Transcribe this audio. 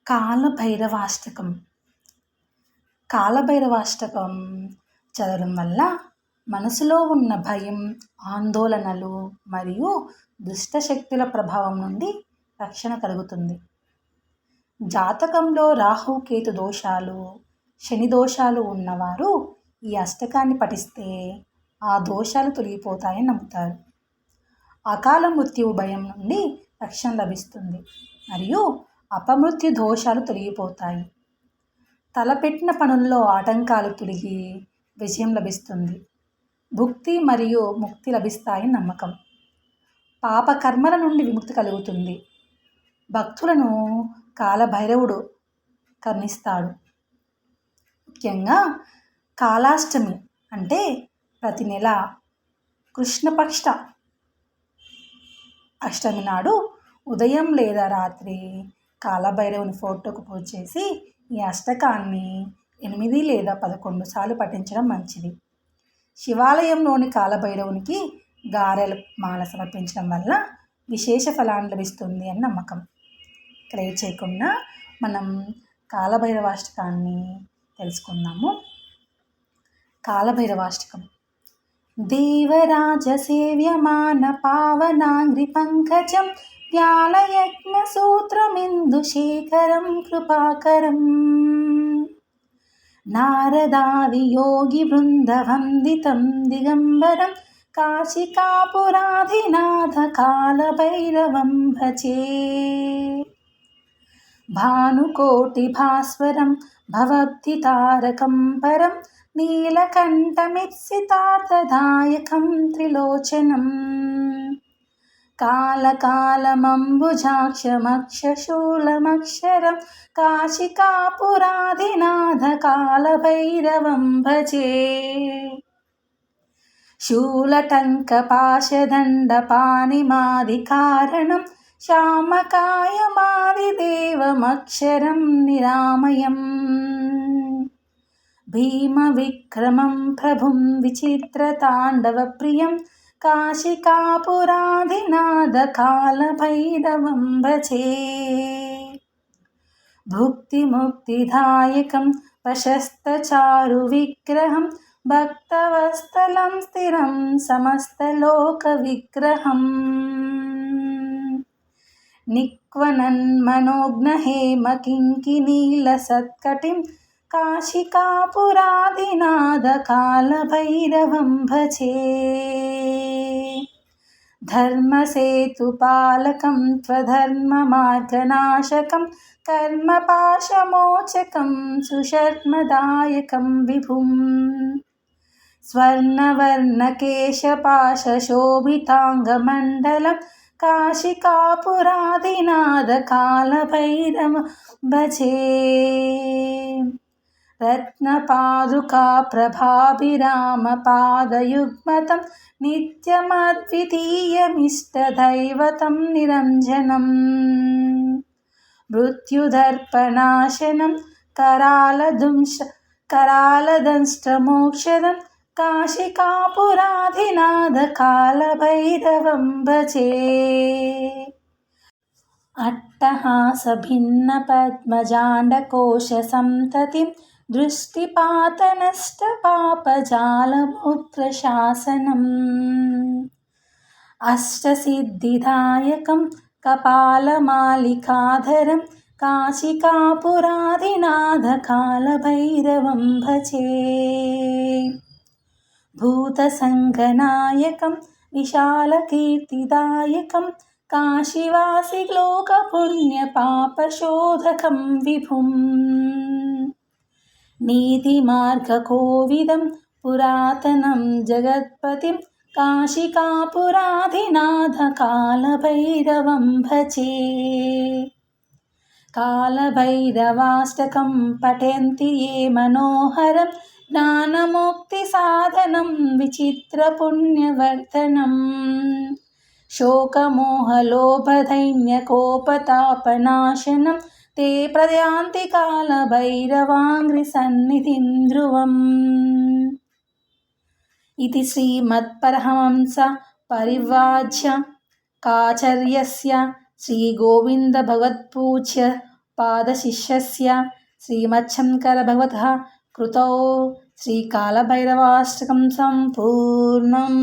కాలభైరవాష్టకం. కాలభైరవాష్టకం చదవడం వల్ల మనసులో ఉన్న భయం, ఆందోళనలు మరియు దుష్ట శక్తుల ప్రభావం నుండి రక్షణ కలుగుతుంది. జాతకంలో రాహుకేతు దోషాలు, శని దోషాలు ఉన్నవారు ఈ అష్టకాన్ని పఠిస్తే ఆ దోషాలు తొలగిపోతాయని నమ్ముతారు. అకాల మృత్యువు భయం నుండి రక్షణ లభిస్తుంది మరియు అపమృత్యు దోషాలు తొలగిపోతాయి. తలపెట్టిన పనుల్లో ఆటంకాలు తొలగి విజయం లభిస్తుంది. భుక్తి మరియు ముక్తి లభిస్తాయని నమ్మకం. పాపకర్మల నుండి విముక్తి కలుగుతుంది. భక్తులను కాలభైరవుడు కరుణిస్తాడు. ముఖ్యంగా కాలాష్టమి అంటే ప్రతి నెల కృష్ణపక్ష అష్టమి నాడు ఉదయం లేదా రాత్రి కాలభైరవుని ఫోటోకు పూజ చేసి ఈ అష్టకాన్ని 8 లేదా 11 సార్లు పఠించడం మంచిది. శివాలయంలోని కాలభైరవునికి గారెల మాల సమర్పించడం వల్ల విశేష ఫలాన్ని లభిస్తుంది అని నమ్మకం. క్రియేట్ చేయకుండా మనం కాలభైరవాష్టకాన్ని తెలుసుకుందాము. కాలభైరవాష్టకం. దేవరాజ సేవ్యమాన పావనాంగ్రి పంకజం వ్యాళయజ్ఞ సూత్రమిందుశేఖరం కృపాకరం నారదాది యోగి బృందవందితం దిగంబరం కాశికాపురాధినాథ కాలభైరవం భజే. భానుకోటి భాస్వరం భవబ్ధి తారకం పరం నీలకంఠమిత్సితార్థదాయకం త్రిలోచనం కాలకాలమంబుజాక్షమక్షశూలమక్షరం కాశికాపురాధినాథ కాలభైరవం భజే. శూలటంకపాశదండపాణిమాదికారణం శ్యామకాయమాదిదేవమక్షరం నిరామయం భీమవిక్రమం ప్రభుం విచిత్రతాండవప్రియం కాశికాపురాధినాథ కాలభైరవం భజే. భుక్తిముక్తిదాయకం ప్రశస్తచారువిగ్రహం భక్తవత్సలం స్థిరం సమస్తలోకవిగ్రహం నిక్వనన్మనోజ్ఞహేమకింకినీలసత్కటిం కాశికాపురాధినాథ కాలభైరవం భజే. ధర్మసేతుపాలకం త్వధర్మమార్గనాశకం కర్మపాశమోచకం సుశర్మదాయకం విభుం స్వర్ణవర్ణకేశపాశోభితాంగమండలం కాశికాపురాధినాథ కాలభైరవం భజే. రత్నపాదుకా ప్రభాభిరామపాదయుగ్మతం నిత్యమద్వితీయమిష్టదైవతం నిరంజనం మృత్యుదర్పనాశనం करालदंष्ट्रमोक्षदं काशिकापुराधिनाथ कालभैरवं भजे. अट्टहासभिन्नपद्मजाण्डकोशसन्ततिं दृष्टिपातनष्टपापजालमुग्रशासनम् अष्टसिद्धिदायकं कपालमालिकाधरं काशिकापुराधिनाथ कालभैरवं भजे. भूतसङ्गनायकं विशालकीर्तिदायकं काशीवासि लोकपुण्यपापशोधकं विभुं नीतिमार्गकोविदं पुरातनं जगत्पतिं काशिकापुराधिनाथ कालभैरवं भजे. कालभैरवाष्टकं पठन्ति ये मनोहरं ज्ञानमुक्तिसाधनं विचित्रपुण्यवर्धनं शोकमोहलोभदैन्यकोपतापनाशनं ते प्रयान्ति कालभैरवाङ्घ्रिसन्निधिं ध्रुवम्. इति श्रीमत्परमहंस परिव्राज्य काचर्यस्य श्रीगोविन्दभगवत्पूज्य पादशिष्यस्य श्रीमच्छङ्करभगवतः कृतौ श्रीकालभैरवाष्टकं सम्पूर्णम्।